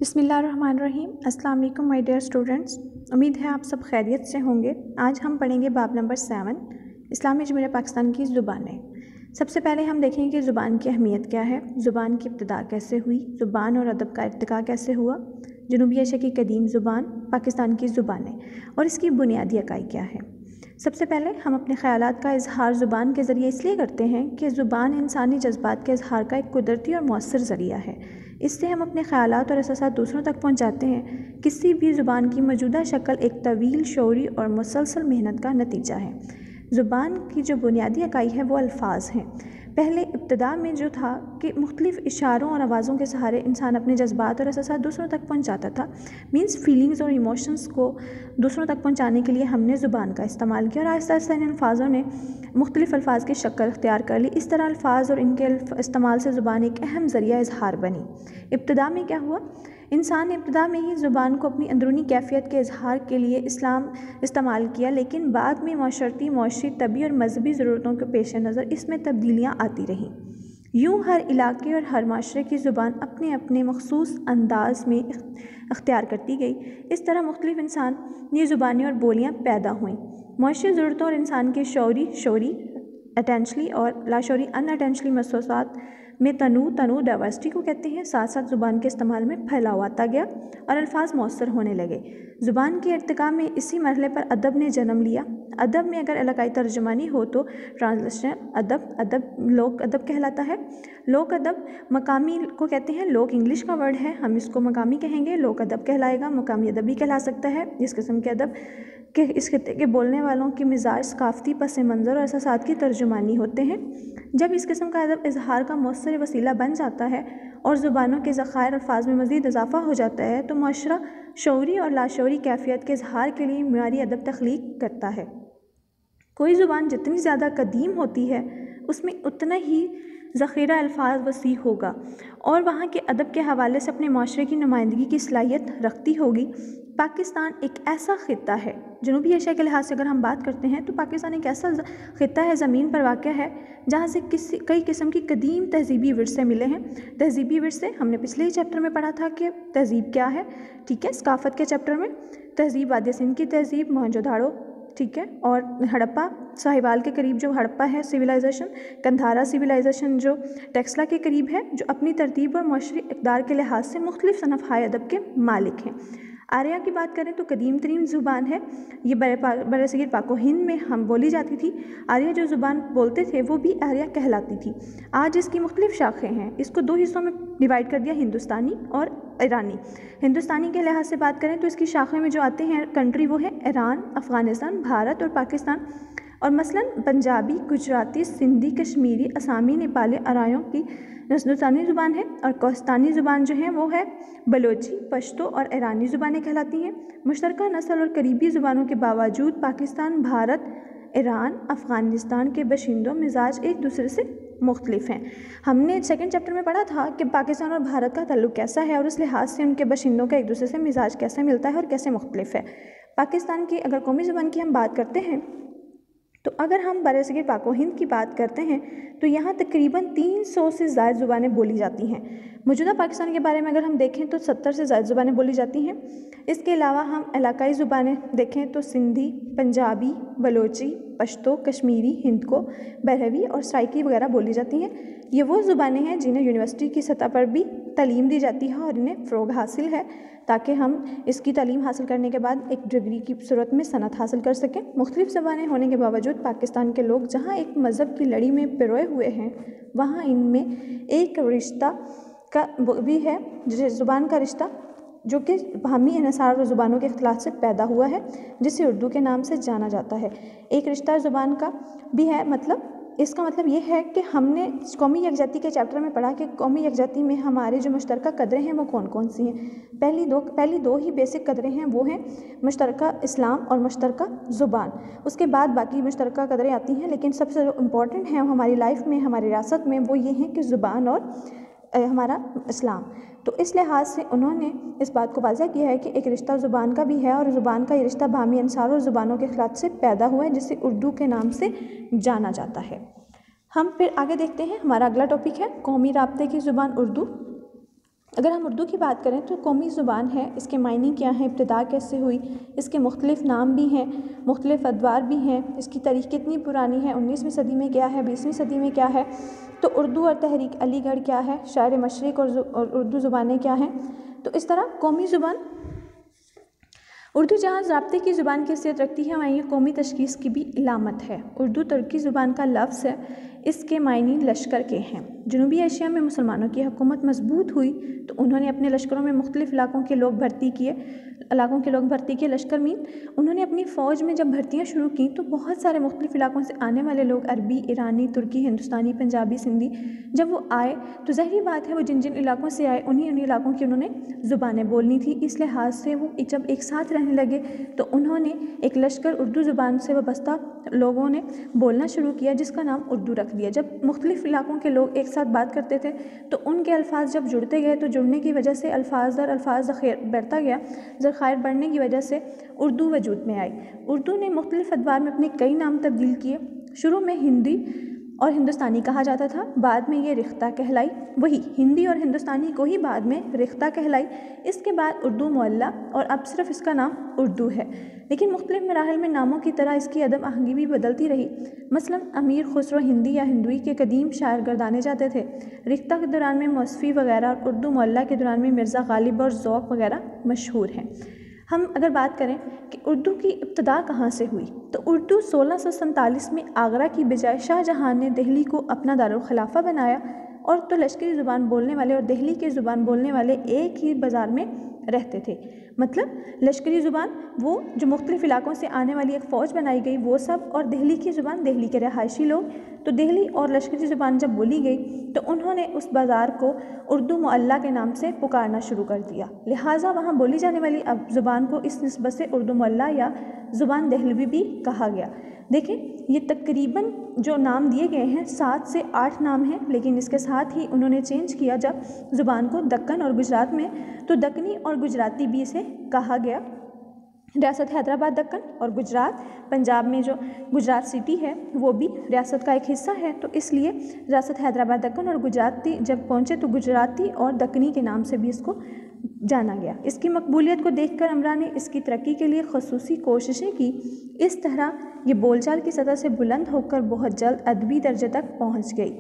बिस्मिल्लाहिर्रहमानिर्रहीम। अस्सलाम वालेकुम माय डियर स्टूडेंट्स। उम्मीद है आप सब खैरियत से होंगे। आज हम पढ़ेंगे बाब नंबर 7 इस्लामी जमहूरियत पाकिस्तान की ज़ुबानें। सबसे पहले हम देखेंगे कि ज़ुबान की अहमियत क्या है, ज़ुबान की इब्तिदा कैसे हुई, ज़ुबान और अदब का इर्तिका कैसे हुआ, जनूबी एशिया की कदीम ज़ुबान, पाकिस्तान की ज़ुबानें और इसकी बुनियादी इकाई क्या है। सबसे पहले हम अपने ख़यालात का इजहार ज़ुबान के ज़रिए इसलिए करते हैं कि ज़ुबान इंसानी जज्बात के इजहार का एक कुदरती और मौसर ज़रिया है। इससे हम अपने ख़यालात और एहसासात दूसरों तक पहुंचाते हैं। किसी भी ज़ुबान की मौजूदा शक्ल एक तवील, शौरी और मुसलसल मेहनत का नतीजा है। ज़ुबान की जो बुनियादी इकाई है वो अल्फाज हैं। पहले इब्तिदा में जो था कि मुख्तलिफ़ इशारों और आवाज़ों के सहारे इंसान अपने जज्बात और एहसासात दूसरों तक पहुंचाता था। मीन्स फीलिंग्स और इमोशंस को दूसरों तक पहुंचाने के लिए हमने ज़ुबान का इस्तेमाल किया और आहिस्ता आहिस्ता इन अल्फाजों ने मुख्तलिफ़ अल्फाज की शक्ल अख्तियार कर ली। इस तरह अल्फाज और इनके इस्तेमाल से ज़ुबान एक अहम ज़रिया इजहार बनी। इब्तिदा में क्या हुआ, इंसान ने इब्तिदा में ही ज़ुबान को अपनी अंदरूनी कैफियत के इजहार के लिए इस्तेमाल किया, लेकिन बाद में माशरती, मौशरी, तबी और मजहबी ज़रूरतों के पेश नज़र इसमें तब्दीलियाँ आती रहीं। यूँ हर इलाके और हर माशरे की ज़ुबान अपने अपने मखसूस अंदाज में अख्तियार करती गई। इस तरह मुख्तलिफ़ इंसानी ज़ुबानें और बोलियाँ पैदा हुईं। मौशरी ज़रूरतों और इंसान के शौरी अटेंशली और लाशौरी अनअटेंशली महसूसात में तनू डाइवर्सिटी को कहते हैं। साथ साथ ज़ुबान के इस्तेमाल में फैलाव आता गया और अल्फाज मौसर होने लगे। ज़ुबान के इर्तिका में इसी मरहले पर अदब ने जन्म लिया। अदब में अगर इलाकाई तर्जुमानी हो तो ट्रांसलेशन अदब लोक अदब कहलाता है। लोक अदब मकामी को कहते हैं। लोक इंग्लिश का वर्ड है, हम इसको मकामी कहेंगे, लोक अदब कहलाएगा। मकामी अदब भी कहला सकता है। इस किस्म के अदब के इस खित्ते के बोलने वालों के मिजाज, सकाफ़ती पस मंज़र और एहसासात की तर्जुमानी होते हैं। जब इस किस्म का अदब इजहार का मौसर वसीला बन जाता है और ज़ुबानों के ज़खायर अल्फाज में मज़ीद इजाफ़ा हो जाता है तो माशरा शौरी और लाशौरी कैफियत के इजहार के लिए मियारी अदब तख्लीक करता है। कोई ज़ुबान जितनी ज़्यादा कदीम होती है उसमें उतना ही ज़ख़ीरा अल्फाज वसी होगा और वहाँ के अदब के हवाले से अपने माशरे की नुमाइंदगी की सलाहियत रखती होगी। पाकिस्तान एक ऐसा ख़ित्ता है, जनूबी एशिया के लिहाज से अगर हम बात करते हैं तो पाकिस्तान एक ऐसा ख़ित्ता है, ज़मीन पर वाक़ है जहाँ से कई किस्म की कदीम तहज़ीबी विरसे मिले हैं। तहज़ीबी विरसे हमने पिछले ही चैप्टर में पढ़ा था कि तहज़ीब क्या है, ठीक है, सकाफ़त के चैप्टर में। तहज़ीब वादिया सिंध की तहज़ीब, मोहनजोदाड़ो, ठीक है, और हड़प्पा साहिवाल के करीब जो हड़प्पा है सिविलाइजेशन, कंधारा सिविलाइजेशन जो टेक्सला के करीब है, जो अपनी तरतीब और मौशरी इक़दार के लिहाज से मुख्तलिफ़ सनफ़-ए अदब के मालिक हैं। आर्या की बात करें तो कदीम तरीन ज़ुबान है। ये बरसगीर पाको हिंद में हम बोली जाती थी। आर्या जो ज़ुबान बोलते थे वो भी आर्या कहलाती थी। आज इसकी मुख्तलिफ़ शाखें हैं। इसको दो हिस्सों में डिवाइड कर दिया, हिंदुस्तानी और ईरानी। हिंदुस्तानी के लिहाज से बात करें तो इसकी शाखें में जो आते हैं कंट्री वो है ईरान, अफ़गानिस्तान, भारत और पाकिस्तान। और मसलन पंजाबी, गुजराती, सिंधी, कश्मीरी, असामी, नेपाली, अरायों की हिंदुस्तानी ज़ुबान है। और कोस्तानी ज़ुबान जो है वो है बलोची, पश्तो और ईरानी ज़ुबानें कहलाती हैं। मुश्तरका नस्ल और करीबी ज़ुबानों के बावजूद पाकिस्तान, भारत, ईरान, अफ़गानिस्तान के बशिंदों मिजाज एक दूसरे से मुख्तलिफ हैं। हमने सेकंड चैप्टर में पढ़ा था कि पाकिस्तान और भारत का ताल्लुक़ कैसा है और उस लिहाज से उनके बशिंदों का एक दूसरे से मिजाज कैसे मिलता है और कैसे मुख्तलिफ है। पाकिस्तान की अगर कौमी ज़ुबान की हम बात करते हैं तो अगर हम बरसगीर पाको हिंद की बात करते हैं तो यहाँ तकरीबन 300 से ज़ायद ज़ुबानें बोली जाती हैं। मौजूदा पाकिस्तान के बारे में अगर हम देखें तो 70 से ज़ायद ज़ुबानें बोली जाती हैं। इसके अलावा हम इलाकाई ज़ुबानें देखें तो सिंधी, पंजाबी, बलोची, पश्तो, कश्मीरी, हिंद को, बरहवी और सराइकी वगैरह बोली जाती हैं। ये वो ज़ुबानें हैं जिन्हें यूनिवर्सिटी की सतह पर भी तालीम दी जाती है और इन्हें फ़रोग़ हासिल है ताकि हम इसकी तालीम हासिल करने के बाद एक डिग्री की सूरत में सनत हासिल कर सकें। मुख्तलिफ़ ज़बानें होने के बावजूद पाकिस्तान के लोग जहाँ एक मज़हब की लड़ी में पिरोए हुए हैं वहाँ इनमें एक रिश्ता का भी है, ज़ुबान का रिश्ता जो कि बाहमी इन्हिसार और ज़ुबानों के इख्तिलाफ से पैदा हुआ है, जिसे उर्दू के नाम से जाना जाता है। एक रिश्ता ज़ुबान का भी है, मतलब इसका मतलब ये है कि हमने कौमी यकजहती के चैप्टर में पढ़ा कि कौमी यकजहती में हमारे जो मुश्तरका कदरें हैं वो कौन कौन सी हैं। पहली दो ही बेसिक कदरें हैं, वो हैं मुश्तरका इस्लाम और मुश्तरका ज़ुबान। उसके बाद बाकी मुश्तरका कदरें आती हैं, लेकिन सबसे जो इम्पॉर्टेंट हैं हमारी लाइफ में, हमारी रियासत में, वो ये हैं कि ज़ुबान और हमारा इस्लाम। तो इस लिहाज से उन्होंने इस बात को वाज़ह किया है कि एक रिश्ता ज़ुबान का भी है और ज़ुबान का ये रिश्ता बाहमी अंसार और ज़ुबानों के खिलाफ से पैदा हुआ है, जिसे उर्दू के नाम से जाना जाता है। हम फिर आगे देखते हैं, हमारा अगला टॉपिक है कौमी राब्ते की ज़ुबान उर्दू। अगर हम उर्दू की बात करें तो कौमी ज़ुबान है, इसके मायने क्या हैं, इब्तिदा कैसे हुई, इसके मुख्तलिफ़ नाम भी हैं, मुख्तलिफ़ अदवार भी हैं, इसकी तारीख़ कितनी पुरानी है, 19वीं सदी में क्या है, 20वीं सदी में क्या है, तो उर्दू और तहरीक अलीगढ़ क्या है, शायर मशरिक़ और उर्दू ज़ुबानें क्या हैं। तो इस तरह कौमी ज़ुबान उर्दू जहाँ ज़ाब्ते की ज़ुबान की हैसियत रखती है, वहाँ ये कौमी तशख़ीस की भी इलामत है। उर्दू तुर्की ज़ुबान का लफ्ज़ है, इसके मायने लश्कर के हैं। जनूबी एशिया में मुसलमानों की हुकूमत मजबूत हुई तो उन्होंने अपने लश्करों में मुख्तलिफ़ इलाकों के लोग भर्ती किए। लश्कर मीन उन्होंने अपनी फ़ौज में जब भर्तियाँ शुरू की तो बहुत सारे मुख्तलिफ़ इलाकों से आने वाले लोग, अरबी, ईरानी, तुर्की, हिंदुस्तानी, पंजाबी, सिंधी, जब वो आए तो ज़ाहिर बात है वो जिन जिन इलाकों से आए उन्हीं इलाकों की उन्होंने ज़ुबानें बोलनी थी। इस लिहाज से वो जब एक साथ रहने लगे तो उन्होंने एक लश्कर उर्दू ज़ुबान से वाबस्ता लोगों ने बोलना शुरू किया, जिसका नाम उर्दू रख दिया। जब मुख्तलिफ़ इलाकों के लोग एक साथ बात करते थे तो उनके अल्फाज जब जुड़ते गए तो जुड़ने की वजह से अल्फाज दर अल्फाज बढ़ता गया, ज़ख़ायर बढ़ने की वजह से उर्दू वजूद में आई। उर्दू ने मुख्तलिफ़ अदवार में अपने कई नाम तब्दील किए। शुरू में हिंदी और हिंदुस्तानी कहा जाता था, बाद में ये रिख्ता कहलाई, वही हिंदी और हिंदुस्तानी को ही बाद में रिख्ता कहलाई। इसके बाद उर्दू मुअल्ला और अब सिर्फ इसका नाम उर्दू है। लेकिन मुख्तलिफ़ मराहिल में नामों की तरह इसकी अदब आहंगी भी बदलती रही। मसलन अमीर खुसरो हिंदी या हिंदुई के कदीम शायर गर्दाने जाते थे। रिख्ता के दौरान में मौसफ़ी वगैरह और उर्दू मुअल्ला के दौरान में मिर्ज़ा गालिब और ज़ौक़ वगैरह मशहूर हैं। हम अगर बात करें कि उर्दू की इब्तिदा कहाँ से हुई तो उर्दू 1647 में आगरा की बजाय शाहजहां ने दिल्ली को अपना दारुल खिलाफा बनाया और तो लश्करी ज़ुबान बोलने वाले और दिल्ली की ज़ुबान बोलने वाले एक ही बाज़ार में रहते थे। मतलब लश्करी ज़ुबान वो जो मुख्तलिफ़ इलाकों से आने वाली एक फ़ौज बनाई गई वो सब, और दिल्ली की ज़ुबान दिल्ली के रहायशी लोग। तो दिल्ली और लश्करी ज़ुबान जब बोली गई तो उन्होंने उस बाज़ार को उर्दू मुअल्ला के नाम से पुकारना शुरू कर दिया। लिहाजा वहाँ बोली जाने वाली अब ज़ुबान को इस निस्बत से उर्दू मुअल्ला या ज़ुबान दहलवी भी कहा गया। देखें, ये तकरीबन जो नाम दिए गए हैं 7 से 8 नाम हैं, लेकिन इसके साथ ही उन्होंने चेंज किया जब ज़ुबान को दक्कन और गुजरात में तो दक्कनी और गुजराती भी इसे कहा गया। रियासत हैदराबाद दक्कन और गुजरात, पंजाब में जो गुजरात सिटी है वो भी रियासत का एक हिस्सा है, तो इसलिए रियासत हैदराबाद दक्कन और गुजराती जब पहुँचे तो गुजराती और दक्कनी के नाम से भी इसको जाना गया। इसकी मकबूलियत को देखकर अमरा ने इसकी तरक्की के लिए खसूसी कोशिशें की। इस तरह ये बोलचाल की सतह से बुलंद होकर बहुत जल्द अदबी दर्जे तक पहुँच गई।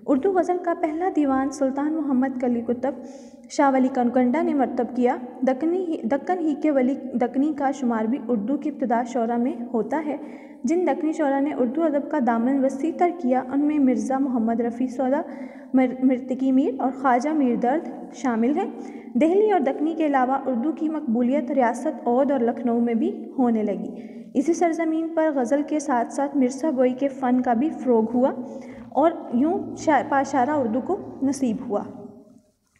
उर्दू गज़ल का पहला दीवान सुल्तान मोहम्मद कली कुतुब शाह वली कनकंडा ने मरतब किया। दक्कन ही के वली दक्कनी का शुमार भी उर्दू की इब्तिदा शौरा में होता है। जिन दक्कनी शौरा ने उर्दू अदब का दामन वसी तर किया उनमें मिर्ज़ा मोहम्मद रफ़ी सौदा, मिर्तकी मीर और ख्वाजा मीर दर्द शामिल हैं। दिल्ली और दक्कनी के अलावा उर्दू की मकबूलियत रियासत औध और लखनऊ में भी होने लगी। इसी सरजमीन पर गज़ल के साथ साथ मिर्ज़ा गोई के फ़न का भी फ़रोग़ हुआ और यूँ पाशारा उर्दू को नसीब हुआ।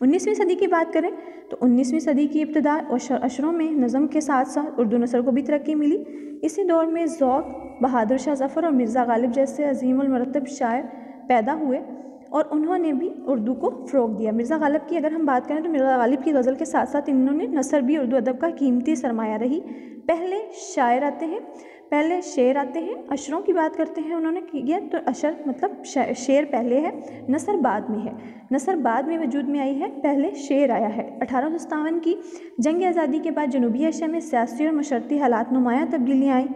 19वीं सदी की बात करें तो 19वीं सदी की इब्तिदा अशरों में नज़म के साथ साथ उर्दू नसर को भी तरक्की मिली। इसी दौर में ज़ौक़, बहादुर शाह ज़फ़र और मिर्ज़ा गालिब जैसे अज़ीमुल मरतब शायर पैदा हुए और उन्होंने भी उर्दू को फ़रोग़ दिया। मिर्ज़ा गालिब की अगर हम बात करें तो मिर्ज़ा गालिब की गज़ल के साथ साथ इन्होंने नसर भी उर्दू अदब का कीमती सरमाया रही। पहले शेर आते हैं, अशरों की बात करते हैं उन्होंने किया तो अशर मतलब शेर पहले है, नसर बाद में है। नसर बाद में वजूद में आई है, पहले शेर आया है। 1857 की जंग आज़ादी के बाद जनूबी एशिया में सियासी और मशरती हालात नुमायाँ तब्दीलियाँ आईं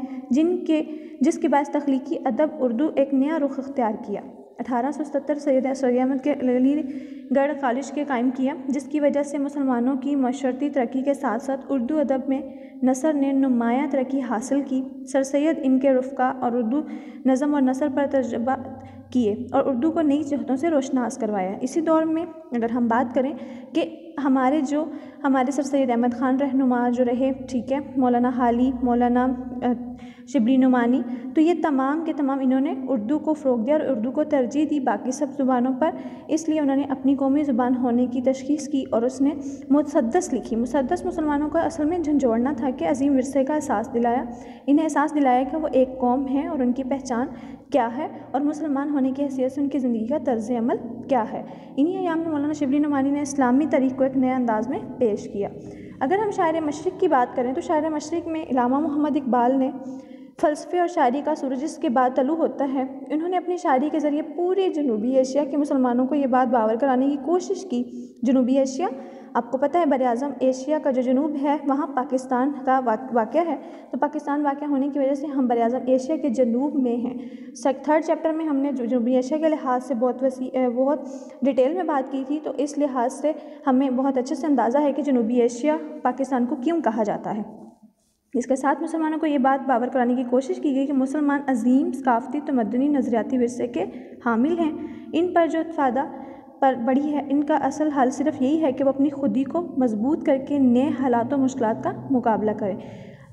जिसके बाद तख्लीकी अदब उर्दू एक नया रुख इख्तियार किया। 1877 सैयद अहमद के अलीगढ़ कॉलेज के कायम किया, जिसकी वजह से मुसलमानों की मशरती तरक्की के साथ साथ उर्दू अदब में नसर ने नुमायाँ तरक्की हासिल की। सर सैयद इनके रुफ़का और उर्दू नज़म और नसर पर तजर्बा किए और उर्दू को नई जहतों से रोशनास करवाया। इसी दौर में अगर हम बात करें कि हमारे सर सैयद अहमद ख़ान रहनुमा जो रहे, ठीक है, मौलाना हाली, मौलाना शिबली नुमानी, तो ये तमाम के तमाम इन्होंने उर्दू को फ़रोग़ दिया और उर्दू को तरजीह दी बाकी सब ज़ुबानों पर। इसलिए उन्होंने अपनी कौमी ज़ुबान होने की तशख़ीस की और उसने मुसद्दस लिखी। मुसद्दस मुसलमानों का असल में झंझोड़ना था कि अजीम विरसे का एहसास दिलाया, इन्हें एहसास दिलाया कि वो एक कौम है और उनकी पहचान क्या है और मुसलमान होने की हैसियत से उनकी ज़िंदगी का तर्ज़ अमल क्या है। इन्हीं अयाम में मौलाना शिबली नुमानी ने इस्लामी तारीख़ को एक नए अंदाज़ में पेश किया। अगर हम शायर मशरिक़ की बात करें तो शायर मशरिक़ में इलामा मोहम्मद इकबाल ने फ़लसफ़े और शायरी का सूरज जिसके बाद तलू होता है, इन्होंने अपनी शायरी के ज़रिए पूरे जनूबी एशिया के मुसलमानों को ये बात बावर कराने की कोशिश की। जनूबी एशिया आपको पता है बर आज़म एशिया का जो जनूब है वहाँ पाकिस्तान का वाक़या है, तो पाकिस्तान वाक़या होने की वजह से हम बर आज़म एशिया के जनूब में हैं। थर्ड चैप्टर में हमने जनूबी एशिया के लिहाज से बहुत डिटेल में बात की थी, तो इस लिहाज से हमें बहुत अच्छे से अंदाज़ा है कि जनूबी एशिया पाकिस्तान को क्यों कहा जाता है। इसके साथ मुसलमानों को ये बात बावर कराने की कोशिश की गई कि मुसलमान अजीम सकाफ़ती तमद्दुनी नज़रियाती विरसे के हामिल हैं। इन पर जो फ़ायदा पर बड़ी है, इनका असल हल सिर्फ यही है कि वो अपनी खुदी को मजबूत करके नए हालात और मुश्किलात का मुकाबला करें।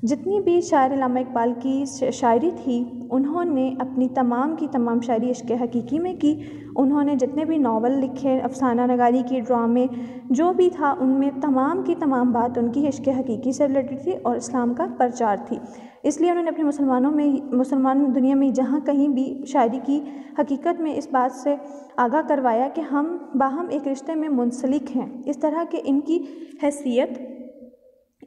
जितनी भी शायर अल्लामा इकबाल की शायरी थी, उन्होंने अपनी तमाम की तमाम शायरी इश्क़ हकीकी में की। उन्होंने जितने भी नावल लिखे, अफसाना नगारी की, ड्रामे जो भी था, उनमें तमाम की तमाम बात उनकी इश्क़ हकीकी से रिलेटेड थी और इस्लाम का प्रचार थी। इसलिए उन्होंने अपने मुसलमान दुनिया में जहाँ कहीं भी शायरी की हकीकत में इस बात से आगाह करवाया कि हम बाहम एक रिश्ते में मुंसलिक हैं। इस तरह के इनकी हैसियत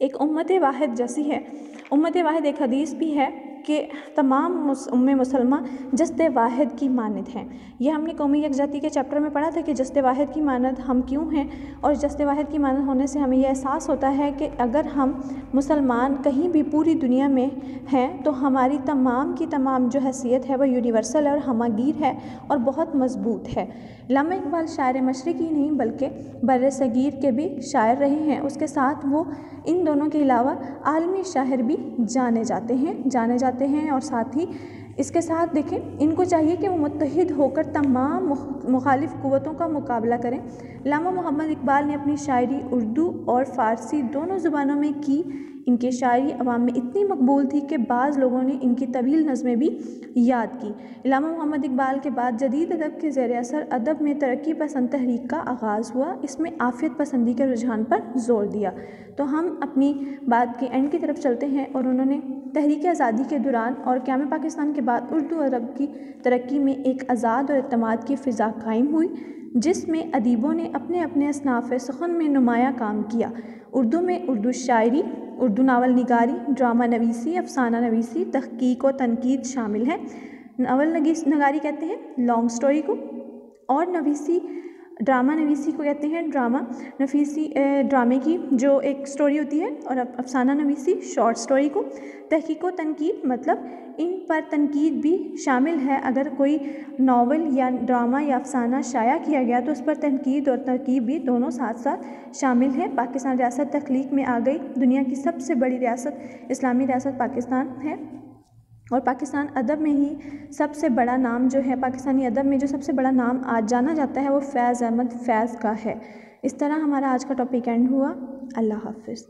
एक उम्मत वाहिद जैसी है। उम्मत वाहिद एक हदीस भी है कि तमाम उम्मे मुसलमा जस्त वाहिद की मानद हैं। ये हमने कौमी यकजहती के चैप्टर में पढ़ा था कि जस्त वाहिद की मानद हम क्यों हैं, और जस्त वाहिद की मानद होने से हमें यह एहसास होता है कि अगर हम मुसलमान कहीं भी पूरी दुनिया में हैं तो हमारी तमाम की तमाम जो हैसियत है वह यूनिवर्सल और हमागीर है और बहुत मजबूत है। अल्लामा इकबाल शायर मशरिकी नहीं बल्कि बर्र सगीर के भी शायर रहे हैं। उसके साथ वो इन दोनों के अलावा आलमी शायर भी जाने जाते हैं और साथ ही इसके साथ देखें, इनको चाहिए कि वो मुत्तहिद होकर तमाम मुखालिफ क़ुव्वतों का मुकाबला करें। अल्लामा मोहम्मद इकबाल ने अपनी शायरी उर्दू और फ़ारसी दोनों ज़ुबानों में की। इनकी शायरी अवाम में इतनी मकबूल थी कि बाज़ लोगों ने इनकी तवील नज़में भी याद की। अल्लामा मोहम्मद इकबाल के बाद जदीद अदब के ज़ेर असर अदब में तरक्की पसंद तहरीक का आगाज़ हुआ। इसमें आफ़ियत पसंदी के रुझान पर ज़ोर दिया। तो हम अपनी बात के एंड की तरफ चलते हैं, और उन्होंने तहरीक आज़ादी के दौरान और क़याम पाकिस्तान के बाद उर्दू अरब की तरक्की में एक आज़ाद और इत्तेमाद की फ़िज़ा कायम हुई, जिसमें अदीबों ने अपने अपने असनाफ़ सुख़न में नुमायाँ काम किया। उर्दू में उर्दू शायरी, उर्दू नावल निगारी, ड्रामा नवीसी, अफसाना नवीसी, तहक़ीक़ व तनकीद शामिल है। नावल नगारी कहते हैं लॉन्ग स्टोरी को, और नवीसी ड्रामा नवीसी को कहते हैं ड्रामे की जो एक स्टोरी होती है, और अफसाना नवीसी शॉर्ट स्टोरी को। तहक़ीक़ व तनकीद मतलब इन पर तनकीद भी शामिल है। अगर कोई नावल या ड्रामा या अफसाना शाया किया गया तो उस पर तनकीद और तरकीब भी दोनों साथ साथ शामिल है। पाकिस्तान रियासत तख्लीक में आ गई। दुनिया की सबसे बड़ी रियासत इस्लामी रियासत पाकिस्तान है, और पाकिस्तान अदब में ही सबसे बड़ा नाम जो है, पाकिस्तानी अदब में जो सबसे बड़ा नाम आज जाना जाता है वो फैज़ अहमद फैज़ का है। इस तरह हमारा आज का टॉपिक एंड हुआ। अल्लाह हाफ़िज़।